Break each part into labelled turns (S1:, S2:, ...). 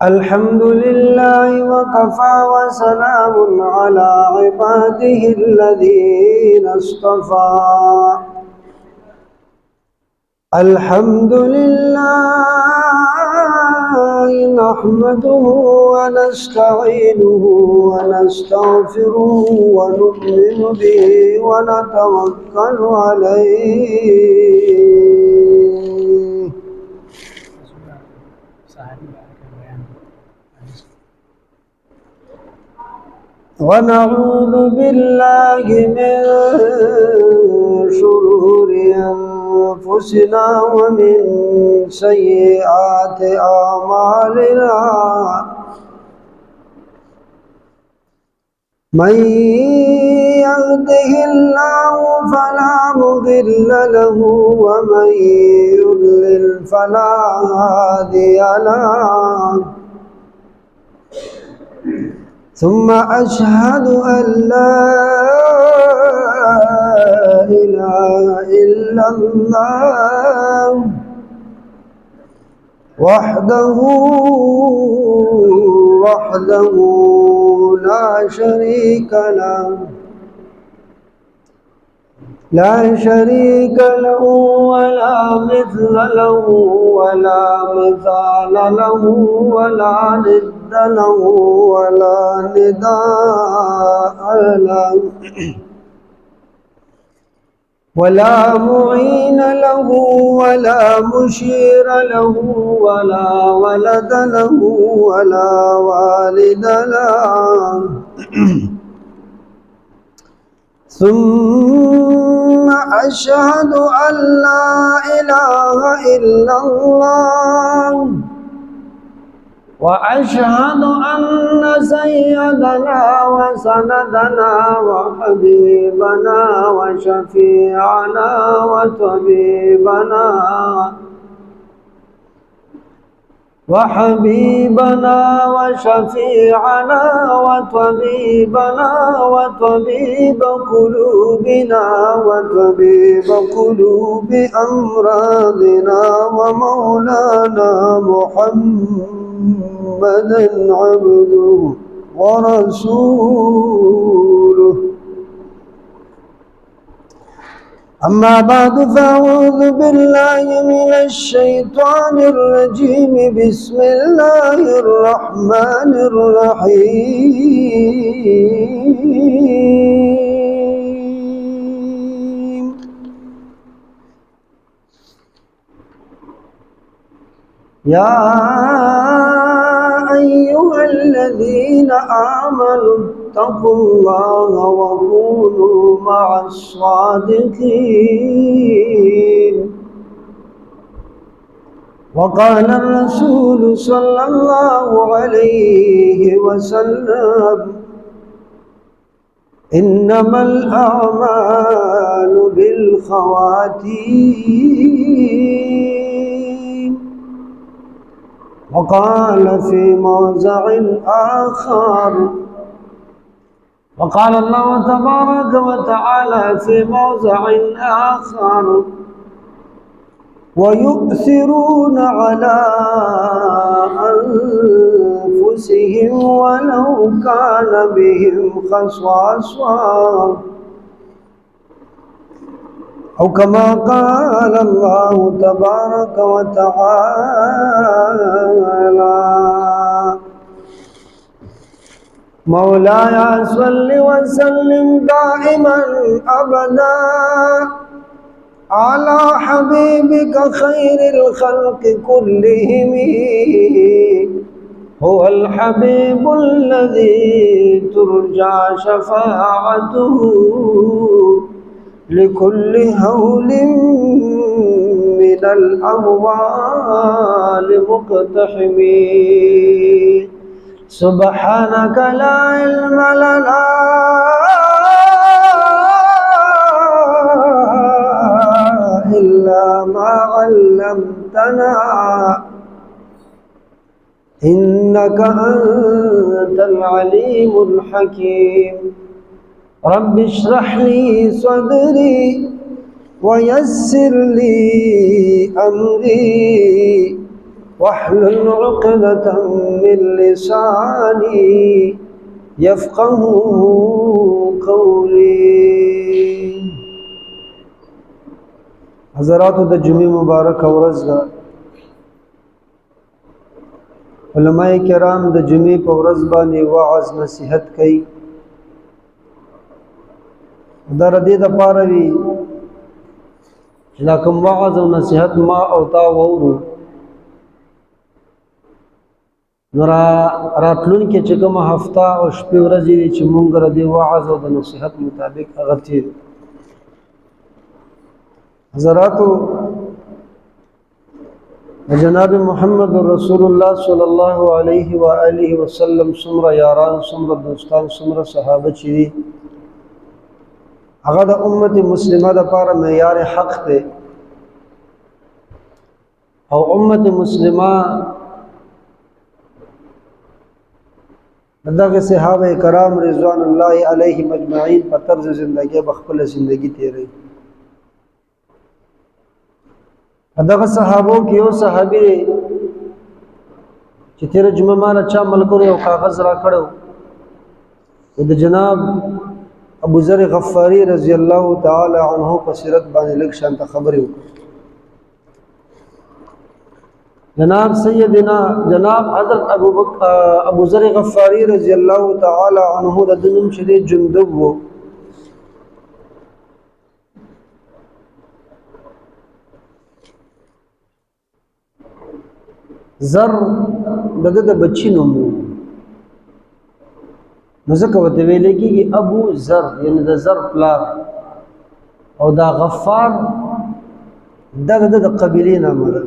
S1: الحمد لله وكفى وسلام على عباده الذين اصطفى. الحمد لله نحمده ونستعينه ونستغفره ونؤمن به ونتوكل عليه، ونعوذ بالله من شرور أنفسنا ومن سيئات أعمالنا. من يهده الله فلا مضل له ومن يضلل فلا هادي له. ثم أشهد أن لا إله إلا الله وحده لا شريك له ولا مثل له ولا مثال له ولا ند له ولا نداء له ولا معين له ولا مشير له ولا ولد له ولا والد له. ثم أشهد أن لا إله إلا الله وأشهد أن سيدنا وسندنا وحبيبنا وشفيعنا وطبيبنا وطبيب قلوبنا وطبيب قلوب أمراضنا ومولانا محمدا عبده ورسوله. أما بعد فأعوذ بالله من الشيطان الرجيم. بسم الله الرحمن الرحيم. يا أيها الذين آمنوا اتقوا الله وكونوا مع الصادقين. وقال الرسول صلى الله عليه وسلم: إنما الأعمال بالخواتيم. وقال في موضع آخر، وقال الله تبارك وتعالى في موضع آخر: ويؤثرون على أنفسهم ولو كان بهم خصاصة، أو كما قال الله تبارك وتعالى: مولاي صل وسلم دائما أبدا على حبيبك خير الخلق كلهم. هو الحبيب الذي ترجى شفاعته لكل هول من الأهوال مقتحم. سبحانك لا علم لنا إلا ما علمتنا إنك أنت العليم الحكيم. رب اشرح لي صدري ويسر لي أمري واحلل عقدة من لساني يفقه قولي. حضرات د جمعې مبارک ورځ ده. علماء کرام د جمعې په ورځ باندې وعظ نصیحت کوي. دا ردی د پاره وی چې کوم وعظ او نصیحت ما او تا وورو نورا راتلون کې چې کومه هفته او شپې ورځې دي چې مونږ ردی وعظ او د نصیحت مطابق هغه تیر. حضراتو جناب محمد رسول الله صلی الله علیه و آله وسلم څومره یاران څومره دوستان څومره صحابه چې دي هغه د امت مسلمه لپاره معیار حق دی او امت مسلمه دغه صحابه کرام رضوان الله علیهم اجمعین په طرز زندگی بخپل زندگی تیری. دغه صحابو کې یو صحابي چې تیر جمعه مال چا ملګری او کاغذ را کړو د جناب ابو ذر غفاری رضی الله تعالی عنہ په سیرت باندې لږ شانته خبرې وکړه. جناب سیدنا جناب حضرت ابو ذر غفاری رضی الله تعالی عنہ د دنم شری جندب وو. زر د بچی نوم نو ځکه ورته ویل کېږي ابو ذر یعنی د زر پلار او دا غفار دغه د قبیلې نامه ده.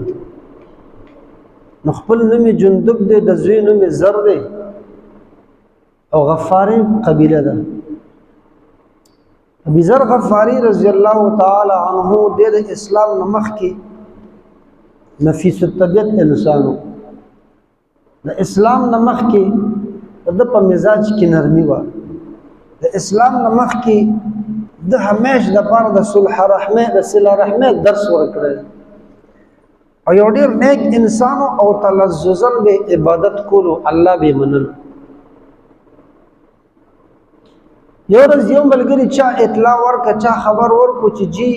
S1: نو خپل نوم جندب دی د زوی نوم زر دی او غفاری قبیله ده. ابو ذر غفاری رضی الله تعالی عنہ د اسلام نمخ کې نفیس الطبیعت انسانو د اسلام نمخ کې د په مزاج کې نرمي و. د اسلام نمخ کې د همیش د پاره د صلح رحمه د صله رحمه درس ورکړل او یو ډیر نیک انسان او تلذذن به عبادت کولو الله به منل. یو ورځ یو ملګری چا اطلاع ورکړه چا خبر ورکړو چې جی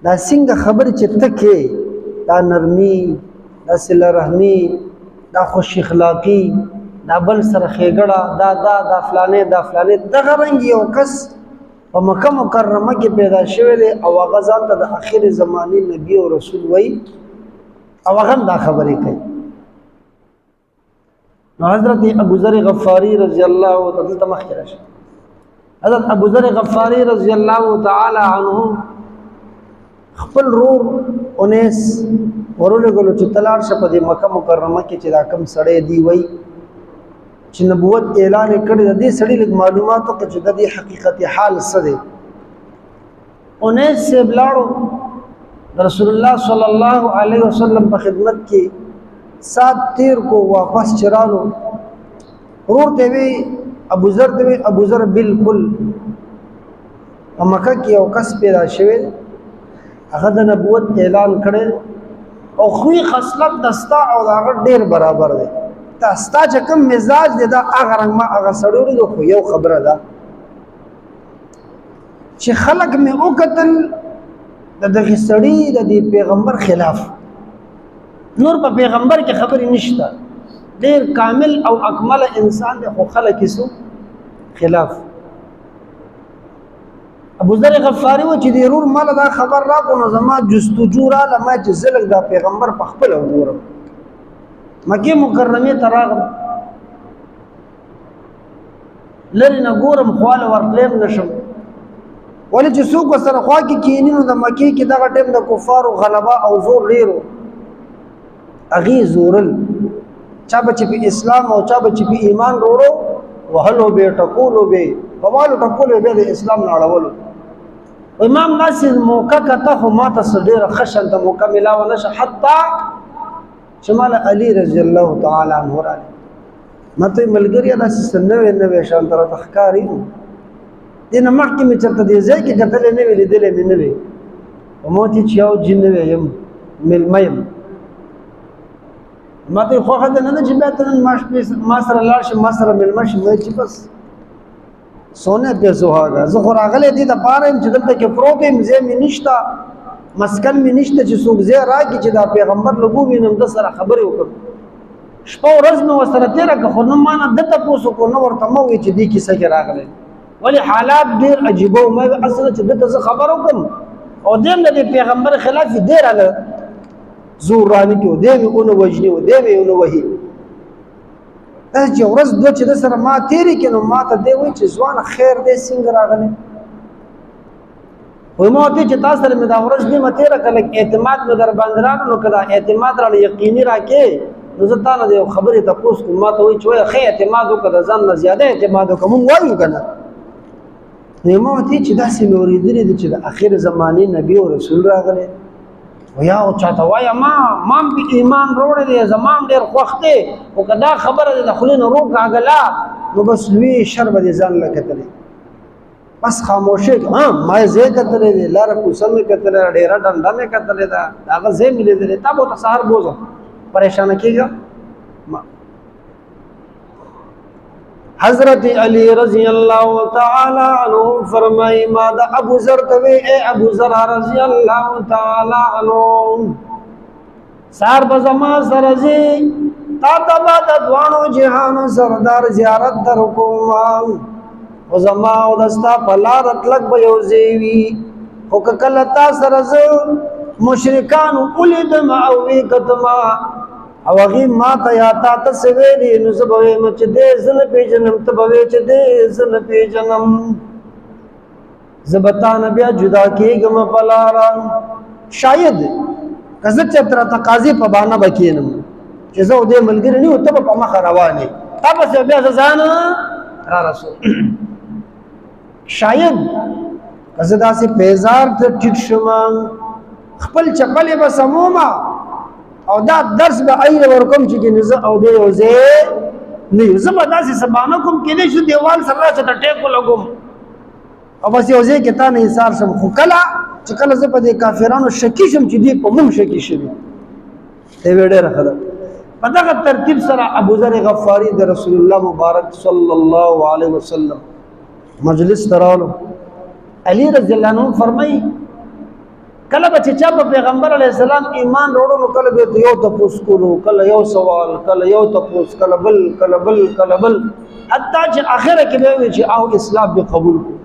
S1: دا څنګه خبر چې تکې دا نرمی دا صله رحمی دا خوش اخلاقی دا بل سره خېګړه دا فلانه دغه رنګ یو کس په مکه مکرمه کې پیدا شوی دی او هغه ځان ته د اخر زمانه نبی او رسول وای او هغه دا خبرې کوي. نو حضرت ابو ذر غفاری رضی الله تعالی عنہ حضرت ابو ذر غفاری رضی الله تعالی عنہ خپل رور اونیس ورول غلو چې تلار شپه د مکه مکرمه کې چې دا کم سړی دی وای چې نبوت اعلان کړی د دې سړی لږ معلوماتو کې چې د دې حقیقت حال څه دی. اونیس سے بلاړو رسول الله صلی الله علیه وسلم په خدمت کې سات تیر کو واپس چرالو ورور ته وی ابو ذر بالکل مکه کې یو کس پیدا شوی هغه د نبوت اعلان کړي او خوې خصلت دستا او هغه ډیر برابر دی. دستا چې کوم مزاج دی دا هغه رنګ ما هغه سړی خو یو خبره ده چې خلق مې وکتل د دغه سړی د پیغمبر خلاف نور په پیغمبر کې خبرې نشته ډیر کامل او اکمل انسان دی خو خلق یې سو خلاف. ابو ذر غفاری و چې د رور مال دا خبر را کو نو زما جستجو را لما چې زلک دا پیغمبر په خپل وګورم مکه مکرمه تراغم لری نه ګورم خواله ورتلم نشم ولې چې څوک سره خوا کې کینې نو د مکه کې دغه ټیم د کفارو غلبه او زور ډیرو اغي زورل چا بچ په اسلام او چا بچ په ایمان وروړو وهلو به ټکولو به بوالو ټکولو به د اسلام نړولو. امام ناصر موقع کته خو ماته صدر خشن د مکمله ونش حتی شمال علی رضی الله تعالی عنہ را مته ملګری دا سنوي نوې شان تر تخکاری دین مخکې می چرته دی ځای کې کتل نه ویل دي نه وی او مو چې یو جن ویم ملمیم ما ته خو خدای نه چې به ته ما سره لاړ شي ما سره ملما شي مې چې بس سونه په سوهاګه زه خو راغلې دي د پاره چې دلته کې پروت يم زه مې نشتا مسکن مې نشته چې څوک زه راګي چې دا پیغمبر لګو وینم د سره خبرې وکړم شپه ورځ مې وسره تیره که خو نه مانه دته پوسو کو نو ورته مو وی چې دې کیسه کې راغلی ولی حالات ډېر عجیب او مې اصل چې دته زه خبر وکم او دیم د پیغمبر خلاف ډېر اله زور رانی کې دې مې اون وجنی او دې مې اون وਹੀ چې ورځ دوه چې د سره ما تیری کې نو ما ته دی وی چې ځوان خیر دې څنګه راغلی وای ما ته چې تاسو سره مې دا ورځ دې متیره کله اعتماد مې در باندې راغلو نو کله اعتماد را یقیني راکې نو زه تا نه د خبرې تپوس کوم ما ته وایي چې وایه ښه اعتماد وکړه ځان نه زیاده اعتماد وکړه مونږ وایو که نه نو ما ورته چې داسې مې اورېدلي دي چې د اخر زمانې نبي او رسول راغلی ویا او چاته وایه ما هم پې ایمان راوړی دی زما هم ډېر خوښ دی خو که دا خبره دی د خولې نه روکاږله نو بس لوی شر به دې ځان له کتلی بس خاموشي ما یې ځای کتلی دی لاره کوڅه مې کتلی ده ډېره ډنډه مې کتلی ده د هغه ځای مې لیدلی تا به ورته سهار بوځم پریشانه کیږه حضرت علی رضی اللہ تعالی عنہ فرمائی ما دا ابو ذر توی اے ابو ذر رضی اللہ تعالی عنہ سار بزما سرزی تا تبا دا دوانو جہانو سردار زیارت در حکوما و زما او دستا پلارت لگ بیوزیوی حککلتا سرزو مشرکانو اولدم اوی کتما او هغې ما ته یا تا ته څه ویلي نو زه به وایم چې دی زه نه پېژنم ته به وایې چې دی زه نه پېژنم زه به تا نه بیا جدا کېږم په لاره شاید که زه چېرته راته قاضي په بهانه به کښېنم چې زه او دې ملګري نه یو ته به په مخه روان یې تا پسې بیا زه ځان را رسوم شاید که زه داسې پیزار ته ټیټ شم خپل چپلې به سمومه او دا درس به ایله ورکوم چې کنه زه او دې یو ځای نه یو زه به داسې څه بهانه کوم کیدای شي دیوال سره راچېته ټیک ولګوم او بس یو ځای کې تا نه حساب شم خو کله چې کله زه په دې کافرانو شکي شم چې دوی په مونږ شکي شوي دی وی ډېره ښه ده په دغه ترتیب سره ابوذر غفاري د رسول الله مبارک صلی الله علیه وسلم مجلس ته راغلو علي رضی الله عنه فرمایي کله به چې چا په پیغمبر علیه السلام ایمان راوړو نو کله به یو تپوس کولو کله یو سوال کله یو تپوس کله بل کله بل کله بل حتی چې آخره کې به وي چې او اسلام به قبول کړو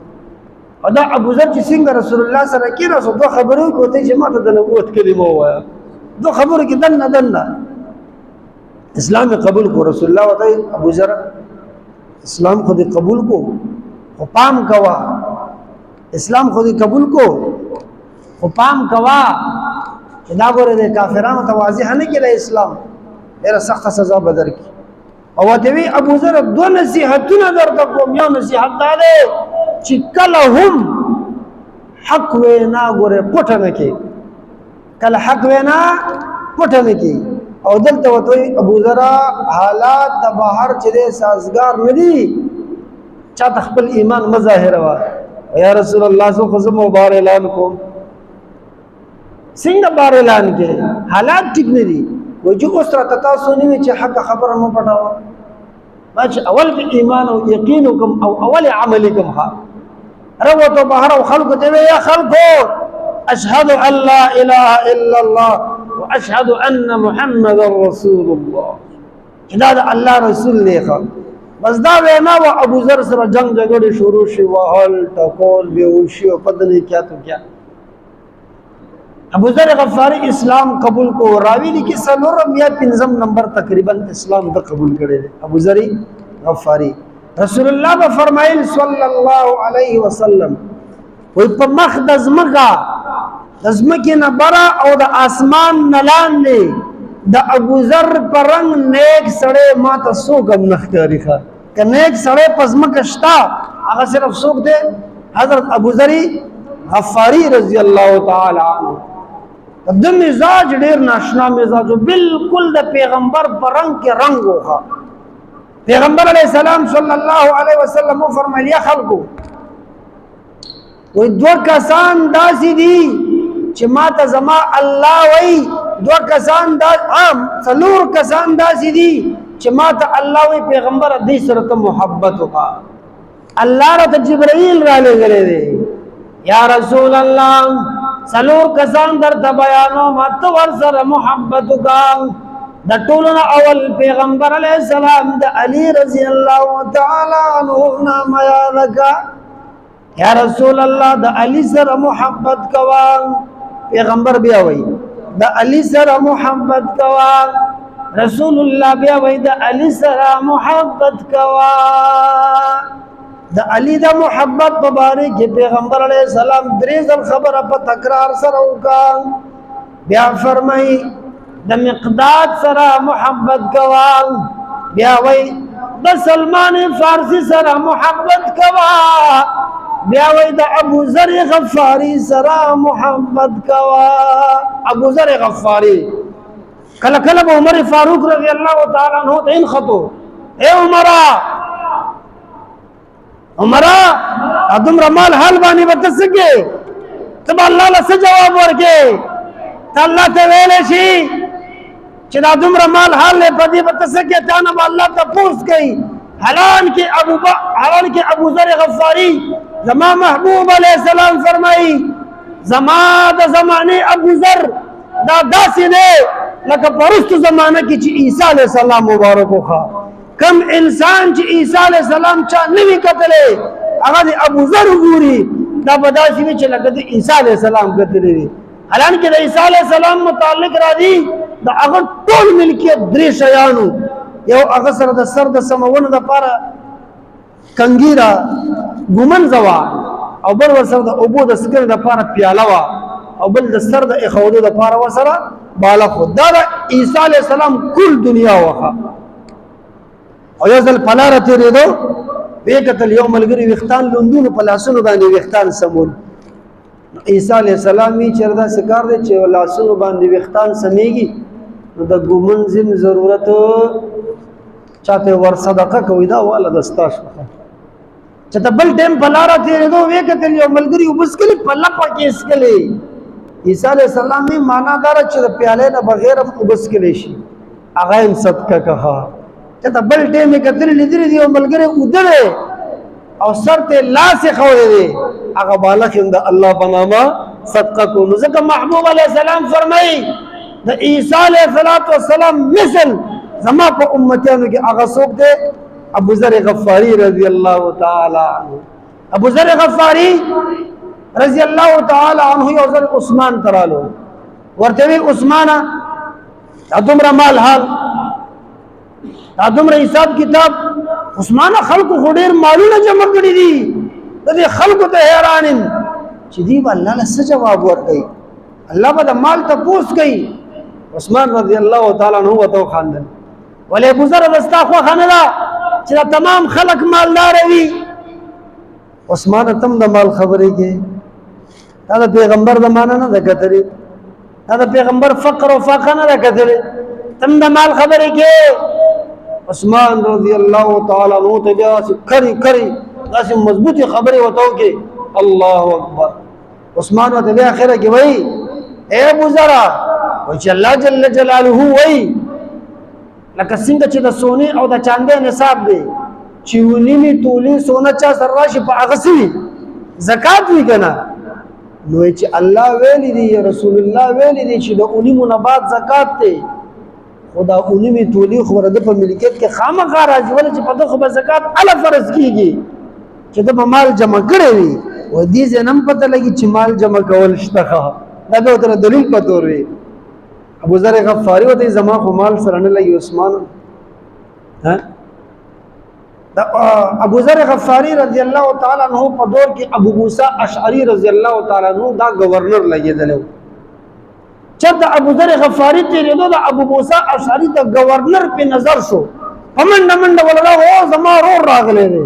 S1: او دا ابوذر چې څنګه رسول الله سره کېناستو دوه خبرې وکړې چې ما ته د نبوت کلمه ووایه دوه خبرو کې دننه دننه اسلام قبول کو رسول الله وتعالى ابوذر اسلام خو دې قبول کو خو پام کوا اسلام خو دې قبول کو خو پام کوا چې دا ګوره د کافرانو ته واضح نه کړي اسلام ډېره سخته سزا به درکړي او ورته وی ابوذر دوه نصیحتونه درته کوم یو نصیحت دا دی چې کله هم حق وینا ګوره پټه نه کړي کله حق وینا پټه نه کړي او دلته ورته ابوذر حالات د بهر چې دی سازګار نه دي چاته خپل ایمان مظاهره یا رسول الله زه خو زه مبار اعلان کوم څنګه بار اعلان کې حالات ټیک نه دي وایي چې اوس راته تاسو نه وي چې حق خبره مو پټوه ما چې اول کې ایمان او یقین وکم او اول عمل کوم ها روته بهر او خلق ته یا خلقو اشهد ان لا اله الا الله واشهد ان محمد رسول الله چې دا د الله رسول دی بس دا وینا و ابوذر سره جنگ جګړې شروع شي وهل ټکول بیهوشي او پتہ نه کیا تو کیا ابوذر غفاری اسلام قبول کو راوی دی کی سلورم یا پنځم نمبر تقریبا اسلام ته قبول کړي ابوذر غفاری رسول الله به فرمایل صلی الله علیه وسلم وي په مخ د زمکه نه برا او د اسمان نه لاندې د ابوذر پرنګ نیک سړی ما ته څوک هم نه ښکاري که نیک سړی په ځمکه شته هغه صرف څوک دی حضرت ابوذر غفاری رضی الله تعالی عنه د مزاج ډیر ناشنا مزاج بالکل د پیغمبر پر رنگ کې رنگ وخا پیغمبر علیہ السلام صلی الله علیه وسلم فرمایي یا خلقو وې دوه کسان داسې دي چې ما ته زما الله وای دو کسان دا عام څلور کسان داسې دي چې ما ته الله وی پیغمبر دې سره ته محبت وکړه. الله راته جبرائیل را لېږلی دی یا رسول الله څلور کسان درته بیانوم ته ورسره محبت وکړه. د ټولو نه اول پیغمبر علیه السلام د علی رضی الله تعالی عنه نام یاد کړه. یا رسول الله د علی سره محبت کوه. پیغمبر بیا وی د علی سره محبت کوه. رسول الله بیا وی د علی سره محبت کوه. د علی د محبت په باره کې پیغمبر علیه السلام درې ځل خبره په تکرار سره وکړه. بیا فرمایي د مقداد سره محبت کوه. بیا وی د سلمان فارسی سره محبت کوه. بیا وی د ابو ذر غفاری سره محبت کوه. ابو ذر غفاری کله کله به عمر فاروق رضی الله تعالی عنہ ته انخطو اے عمره دومره مال حال باندې به سکے تب الله له څه جواب ورکې ته الله ته ویلې شي چې دا دومره مال حال له پدې به سکے تا نه الله ته پوښت کوي. حالان کې ابو ذر غفاری زما محبوب علیہ السلام فرمائی زما د زمانه ابو ذر دا داسې نه لکه پرستو زمانه کې چې عیسی علیہ السلام مبارک وخا. کم انسان چې عیسی علیہ السلام چا نوی کتلې هغه د ابو ذر ګوري دا بداسي وی چې لکه د عیسی علیہ السلام کتلې. حالانکه د عیسی علیہ السلام متعلق را دي د هغه ټول ملکیت درې شیانو. یو هغه سره د سر د سمونه د پاره کنګیرا ګومن زوا او بل ورسره د ابو د سکر د پاره پیاله وا او بل د سر د اخودو د پاره ورسره بالا خو دا عیسی علیہ السلام کل دنیا وخه. او یو ځل پلاره تیرېدو وکتل یو ملګری وختان لوندونو په لاسونو باندې وختان سمول. عیسی علیہ السلام وی چردا سکار دي چې لاسونو باندې وختان سمېږي نو د ګومن زم ضرورت چاته ور صدقه کوي دا والا دستا شو چې ته بل ټیم پلاره تیرېدو وکتل یو ملګری وبسکلی په لپه کې اسکلی. عیسی علیہ السلام می معنا دار چې د پیاله نه بغیر وبسکلی شي هغه هم صدقه کوه. چې ته بل ټیم کتل لیدل دی یو ملګری ودره او سر ته لاس خوړې دی هغه بالغ د الله بنامه صدقه کو. نو ځکه محبوب علیہ السلام فرمایي د عیسی علیہ السلام مثل زما په امتیانو کې هغه څوک دی ابو ذر غفاری رضی الله تعالی عنہ. ابو ذر غفاری رضی الله تعالی عنہ یو ځل عثمان ترالو ورته وی عثمانه دومره مال حال دومره حساب کتاب عثمانه خلق خو ډیر مالونه جمع کړی دي د دې خلکو ته حیرانین چې دی الله له څه جواب ورکړي. الله به د مال ته پوښت کوي. عثمان رضی الله تعالی عنہ وته خاندل ولې ابو ذر دستا خو خاندا چې تمام خلق مالدار وي. عثمان تم د مال خبرې کې دا پیغمبر د معنا نه کتري دا پیغمبر فقر او فاقه نه کتري تم د مال خبرې کې. عثمان رضی الله تعالی عنہ ته بیا کری داسې مضبوطی خبرې وتاو کې الله اکبر. عثمان ته بیا اخره کې وای اے ابو ذر او چې الله جل جلاله وای لکه څنګه چې د سونی او د چاندې نصاب دی چې ونیمه تولی سونا چا سر راشي په هغه سوي زکات وی کنه نو چې الله ویلی دی رسول الله ویلی دی چې د اونیمو نه بعد زکات دی خدا اونیمه تولی خو ورته په ملکیت کې خامخا راځي ول چې په دغه به زکات اله فرض کیږي چې د مال جمع کړي وي و دې زنم پته لګي چې مال جمع کول شته دا به تر دلیل پته وي. ابو ذر غفاری وته زما خو مال سره نه لګي عثمان ها ابو ذر غفاری رضی الله تعالی عنہ په دور کې ابو موسی اشعری رضی الله تعالی عنہ دا گورنر لګیدل. چد ابو ذر غفاری تیرېدو د ابو موسی اشعری ته گورنر په نظر شو پمنډ ولله او زما رور راغلی دی.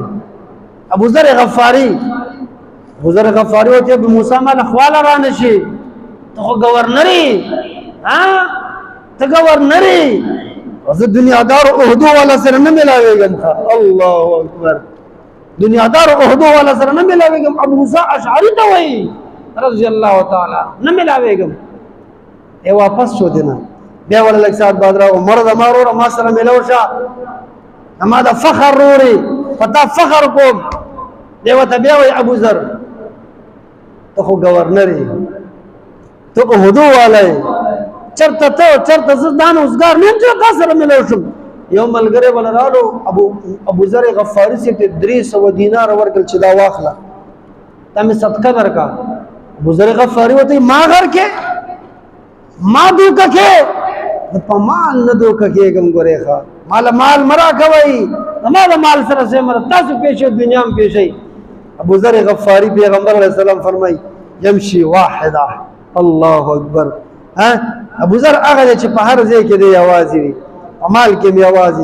S1: ابو ذر غفاری وته ابو موسی مال خواله را نشي ته گورنری ها ته گورنری زه دنیادار احدو والا سره نه ملاویږم. الله اکبر. دنیادار احدو والا سره نه ملاویږم. ابو موسی اشعری ته وایي رضی الله تعالی نه ملاویږم. ای واپس شو دینا بیا ولا لک سات بعد را عمر د مارو ما سره ملو شه اما دا فخر روري پتا فخر کوم دیو ته بیا وای ابو ذر ته خو گورنر ته هدو والای چرته زدان اوسګار نیم چې تا سره ملو شم یو ملګری ولرالو ابو ذر غفاری سے 300 دینار ورکل چې دا واخلا تمه صدقه درکا ابو ذر غفاری وته ما غر کې ما دوکه کې په مال نه دوکه کې کوم ګورې ښا مال مرا کوي ما مال سره سه مر تاسو پیښه دنیا میں پیښه ابو ذر غفاری پیغمبر علیہ السلام فرمای يمشي واحده الله اکبر ها ابو ذر هغه چې په هر ځای کې دی आवाज وي عمل کې می आवाज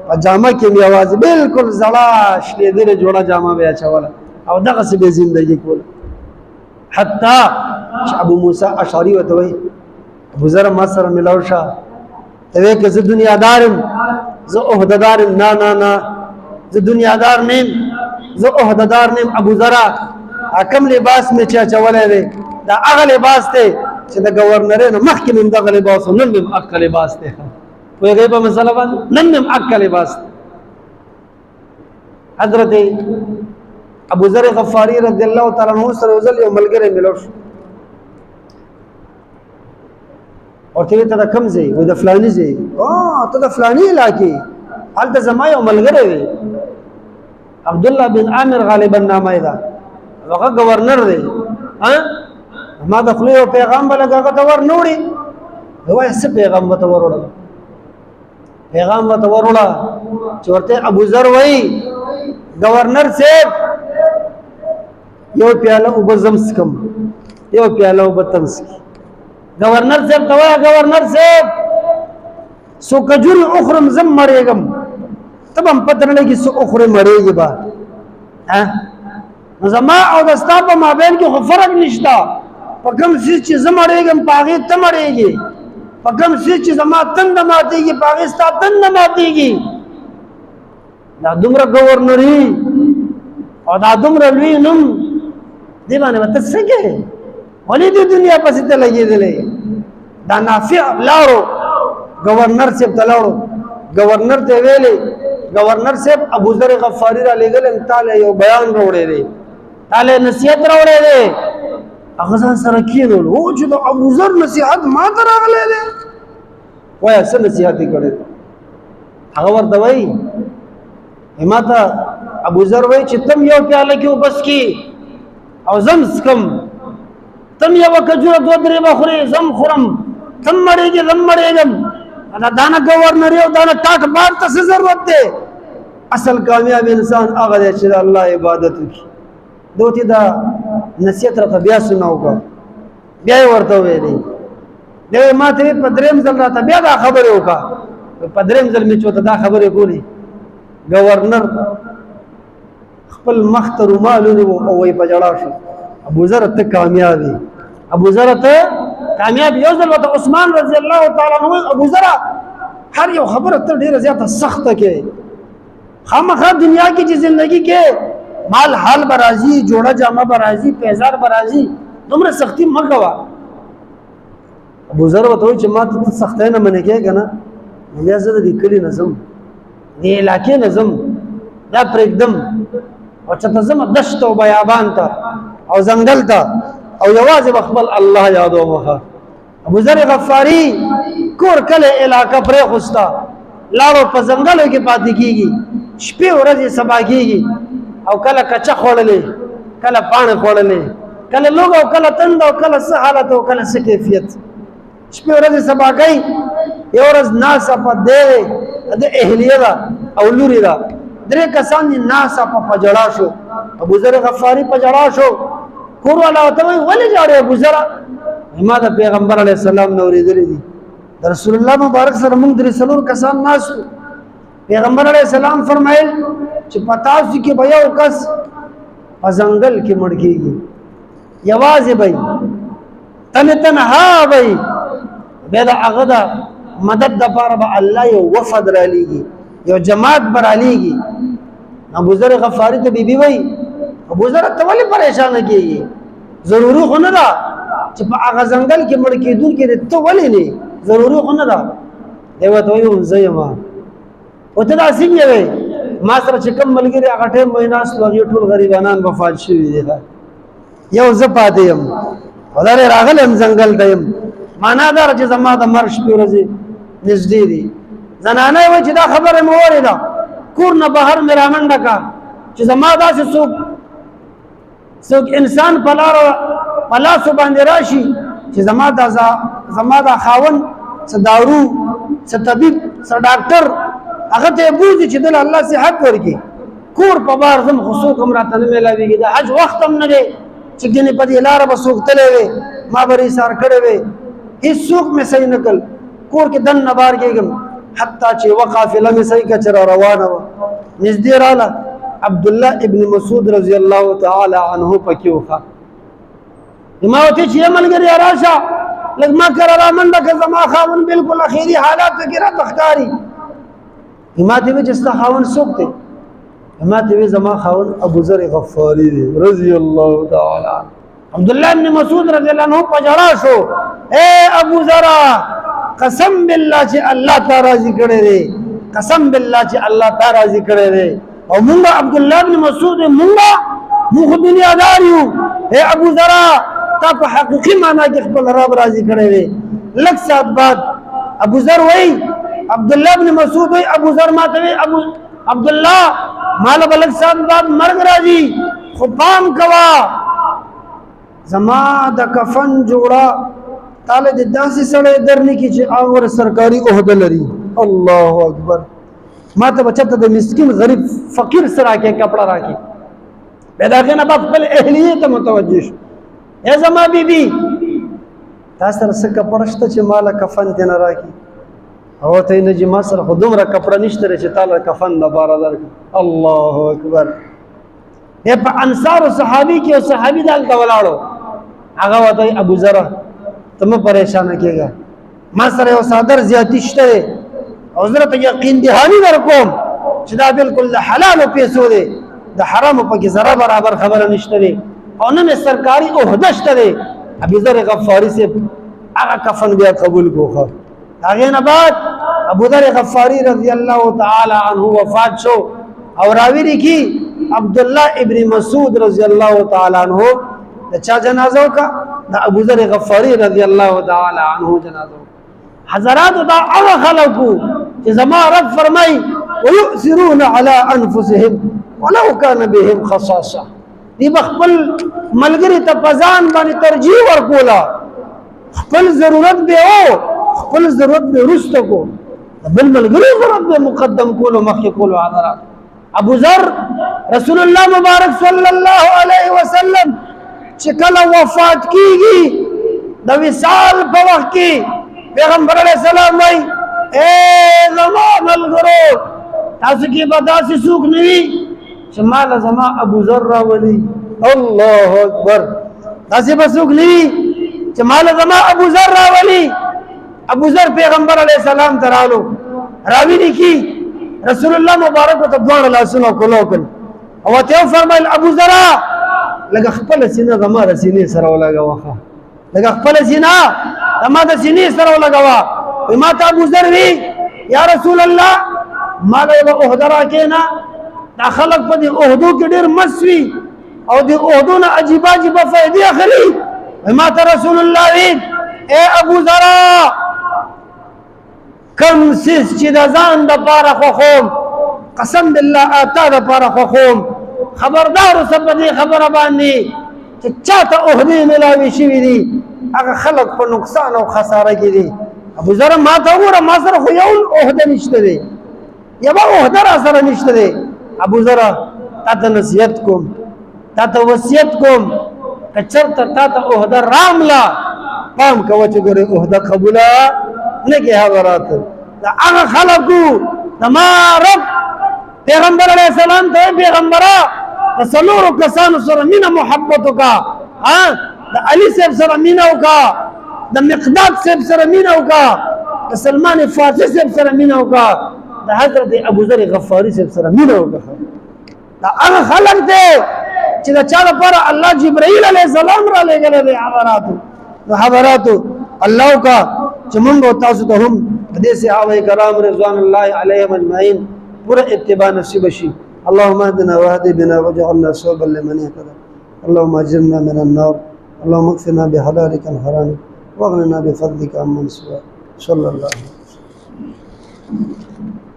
S1: پجامه کې می आवाज بالکل زړه شلې دې جوړه جامه بیا چوله او دغه څه به زندگی کول حتی ابو موسی اشعری وته وي ابو ذر ما سره ملاو شه ته کې زه دنیا دارم زه عہدیدار نه زه دنیا دار نیم زه عہدیدار نیم ابو ذر حکم لباس می چا چولې دی دا هغه لباس ته چې د گورنر نه مخکې من دغه لباس نن من اک لباس ته وي غیبه مسله باندې نن من اک لباس حضرت ابو ذر غفاری رضی الله تعالی عنہ سره وزل یو ملګری ملو او ته ته کم ځای و د فلانی ځای ته د فلانی علاقې حالت زما یو ملګری دی عبد الله بن عامر غالبا نامه ده هغه گورنر دی ها ما د خپل پیغام بلګه ته ور نوړي وای څه پیغام وته وروړه پیغام وته وروړه چې ورته ابو ذر وای گورنر صاحب یو پیاله وبزم سکم یو پیاله وبتمس گورنر صاحب توا گورنر صاحب سو کجور اخرم زم مړېګم تبم پتر لګي سو اخره مړېږي با ها زما او د ستا په مابین کې خو فرق نشته په کوم څه چې زم مړېګم پاغه ته مړېږي په کوم څه چې زما تند ماتېږي پاغه ستا تند ماتېږي دا دومره گورنری او دا دومره لوی نوم دی باندې وته څه کې ولې د دنیا پسې ته لګېدلې دا نافع لارو گورنر صاحب ته لاړو گورنر ته ویلې گورنر صاحب ابو ذر غفاری را لګل تعالی یو بیان وروړي دی تعالی نصیحت وروړي دی هغه ځان سره کېنول او چې د ابو ذر نصیحت ما ته راغلی دی وای څه نصیحت کړي هغه ورته وای ما ته ابو ذر وای چې تم یو پیاله کې وبس کی او زم سکم تم یو کجوره دو درې بخوري زم خورم تم مړېږي زم مړېږم دا دانه گورنر یو دانه ټاټ بار ته څه ضرورت دی اصل کامیاب انسان هغه دی چې الله عبادت وکړي دوی دا نصیحت راته بیا سناو کا بیا ورته ویلې دی ما ته په دریم ځل راته بیا دا خبره وکړه په دریم ځل می چوته دا خبره کولی گورنر خپل مخ ته رومالونه او وای په جړا شو ابو ذر ته کامیابی ابو ذر ته کامیاب یو ځل وته عثمان رضی الله تعالی عنہ ابو ذر هر یو خبره ته ډیره زیاته سخته کې خامخا دنیا کې چې زندگی کې مال حال برازي جوړه جامه برازي پیزار برازي دومره سختی مګوا ابو ذر وته چې ما ته سختۍ نه منې کې کنه بیا زه د کلی نظم دی علاقې نظم دا پرېږدم او چې ته زما دشت او بیابان ته او ځنګل ته او یوازې خپل الله یادو مخه ابو ذر غفاری کور کله علاقه پرې خوستا لاړو په ځنګلو کې پاتې کیږي شپې ورځې سبا کیږي او کله کچا خوړلې کله پانه خوړلې کله لوګ او کله تند او کله څه حالت او کله څه کیفیت شپې ورځې سبا کوي یو ورځ ناس په دې د اهلیه او لوري دا درې کسان ناس په پجړا شو ابو ذر غفاری پجړا شو کور والا ته ولې جاړي ابو ذر ما د پیغمبر علی السلام نو ورېدلې دي رسول الله مبارک سره موږ درې څلور کسان ناس پیغمبر علی السلام فرمایل چې پتا سې کې بیا وکس ځنګل کې مړ کېږي یوازې به تنها به به دا هغه د مدد د پاره به الله یو وفد را لېږي یو جماعت بر علیږي ابو ذر غفاری ته بیبي وای ابو ذر ته ولې پریشان کیږي ضروري خو نه ده چې په هغه ځنګل کې مړ کېدونکي دی ته ولې نه ضروري خو نه ده دی ورته وایي زه یم او ته دا څنګه وې ما سره چې کوم ملګري هغه ټایم وای ناست هغوی ټول غریبانان وفات شوي دي یو زه پاتې یم او دا راغلی یم ځنګل ته یم معنا دا چې زما د مرګ شپې ورځې نږدې دي زنانه وایي چې دا خبره مې واورېده کور نه بهر مې رامنډه کړه چې زما داسې څوک انسان په لاسو باندې راشي چې زما دا خاوند څه دارو څه طبیب څه ډاکټر هغه ته بوځي چې دل الله صحت ورکړي کور په بار زم خو څوک هم راته نه میلاوېږي د حج وخت هم نه دی چې ګنې په دې لاره به څوک تللی وې ما به ایثار کړی وې هېڅوک مې صحیح نه کړل کور کې دننه بار کېږم حتی چې یوه قافله مې صحیح کړه چې را روانه وه نږدې راله عبدالله ابن مسعود رضی الله تعالی عنه پکې وخه ما ورته چې یې ملګري راشه لږ ما کره را منډه که زما خاوند بلکل اخري حالاتو کې راته ښکاري ما ته وی چې ستا خاوند څوک دی ما ته وی زما خاوند ابو ذر غفاری دی رضی الله تعالی عنه عبدالله ابن مسعود رضی الله عنه په ژړا شو اے ابو ذر قسم بالله چې الله تعالی راضي کړی دی قسم بالله چې الله تعالی راضي کړی دی او مونږ عبدالله ابن مسعود مونږ دنیادار یو اے ابو ذر تا په حقیقي معنا کې خپل رب راضي کړی دی لږ ساعت بعد ابو ذر وایي عبدالله ابن مسعود وی ابو ذر ما ته وی ابو عبدالله مال بلک سات بعد مرګ راځي خو پام کوا زما د کفن جوړه تاله د داسې سړی درنی کی چې هغه سرکاري عہده لري الله اکبر ما ته بچته د مسکین غریب فقیر سره کې کپڑا راکې پیدا کنه په خپل اهلیت متوجه شو یا زما بیبي تاسو سره څه کپڑا شته چې مال کفن ته نه راکې او ته نه چې ما سره خو دومره کپڑا نشته چې تعالی کفن نه بار درک الله اکبر په انصار صحابي کې او صحابي دالته ولاړو هغه وته ابو ذر ته مې پریشان کېږه ما سره یو صادر زیاتی شته او زه ته یقین دهاني درکوم چې دا بالکل حلال پیسو دي د حرام په کې ذره برابر خبره نشته او نه سرکاري عہده شته ابو ذر غفاری سے هغه کفن بیا قبول کوخه هغه نه بعد ابو ذر غفاری رضی الله تعالی عنه وفات شو او راوی لري عبدالله ابن مسعود رضی الله تعالی عنه د چا جنازه کا د ابو ذر غفاری رضی الله تعالی عنه جنازه حضرات دا هغه خلقو چې زما رب فرمای ويؤثرون على انفسهم ولو كان بهم خصاصه دی بخپل ملګری ته پزان باندې ترجیح ورکولا خپل ضرورت به او خپل ضرورت به رسته کو بل ملګری ضرورت به مقدم کولو مخکې کولو حضرات ابو ذر رسول الله مبارک صلی الله علیه وسلم چې کله وفات کیږي د وصال په وخت کې پیغمبر علیه السلام وایي اے زما ملګرو تاسو کې به داسې څوک نه وي چې مال زما ابو ذر راولي الله اکبر داسې به څوک نه وي چې مال زما ابو ذر راولي ابو ذر پیغمبر علیه السلام ته رالو راوي لیکي رسول الله مبارک ته دواړه لاسونه کولو کړ او ته فرمایل ابو ذر لکه خپل سینه زما د سینې سره ولګوه لکه خپل سینه زما د سینې سره ولګوه ما ته ابو ذر وی یا رسول الله ما له عہده راکېنا دا خلق په دې عہدو کې ډېر مسوي او دې عہدو نه عجیب عجیب فائدې اخلي ما ته رسول الله وی اے ابو ذر کم سیس چې د ځان د پاره خوښوم قسم بالله اتا د پاره خوښوم خبردار اوسه په دې خبره باندې چې چاته عہدې ملاوي شوي دي هغه خلق په نقصان او خساره کې دي ابو ذر ما ته وګوره ما سره خو یو عہده نشته دی یوه عہده را سره نشته دی ابو ذر تا ته نصیحت کوم تا ته وصیت کوم که چېرته تا ته عہده رامله پام کوه چې ګورې عہده قبوله نه کې حضرات دا هغه خلقو زما رب پیغمبر علیه السلام ته پیغمبره د څلورو کسانو سره مینه محبت وکړه د علي صاحب سره مینه وکړه د مقداد صاحب سره مینه وکړه د سلمان فارسي صاحب سره مینه وکړه د حضرت ابو ذر غفاری صاحب سره مینه وکړه دا هغه خلق دی چې د چا لپاره الله جبرائیل علیه السلام را لېږلی دی حضراتو حضراتو الله کا چمنگ و تاسو ته هم دې صحابه کرام رضوان الله علیهم اجمعین پورا اتباع نصیب شي. اللهم اهدنا واهد بنا واجعلنا سببا لمن اهتدى. اللهم اجرنا من النار. اللهم اكفنا بحلالك عن حرامك واغننا بفضلك عمن سواك. صلى الله عليه وسلم.